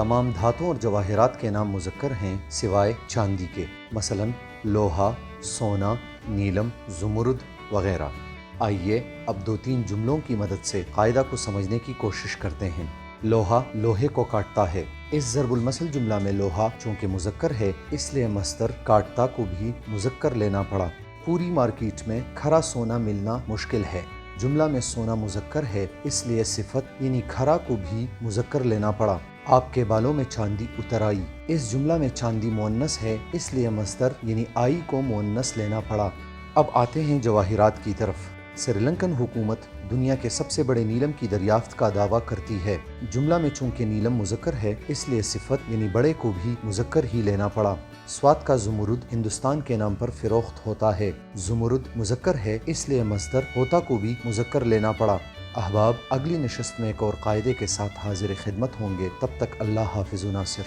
تمام دھاتوں اور جواہرات کے نام مذکر ہیں سوائے چاندی کے، مثلا لوہا، سونا، نیلم، زمرد وغیرہ۔ آئیے اب 2-3 جملوں کی مدد سے قاعدہ کو سمجھنے کی کوشش کرتے ہیں۔ لوہا لوہے کو کاٹتا ہے۔ اس ضرب المثل جملہ میں لوہا چونکہ مذکر ہے اس لیے مصدر کاٹتا کو بھی مذکر لینا پڑا۔ پوری مارکیٹ میں کھرا سونا ملنا مشکل ہے۔ جملہ میں سونا مذکر ہے اس لیے صفت یعنی کھرا کو بھی مذکر لینا پڑا۔ آپ کے بالوں میں چاندی اتر آئی۔ اس جملہ میں چاندی مؤنث ہے اس لیے مصدر یعنی آئی کو مؤنث لینا پڑا۔ اب آتے ہیں جواہرات کی طرف۔ سری لنکن حکومت دنیا کے سب سے بڑے نیلم کی دریافت کا دعویٰ کرتی ہے۔ جملہ میں چونکہ نیلم مذکر ہے اس لیے صفت یعنی بڑے کو بھی مذکر ہی لینا پڑا۔ سوات کا زمرد ہندوستان کے نام پر فروخت ہوتا ہے۔ زمرد مذکر ہے اس لیے مصدر ہوتا کو بھی مذکر لینا پڑا۔ احباب، اگلی نشست میں ایک اور قاعدے کے ساتھ حاضر خدمت ہوں گے، تب تک اللہ حافظ و ناصر۔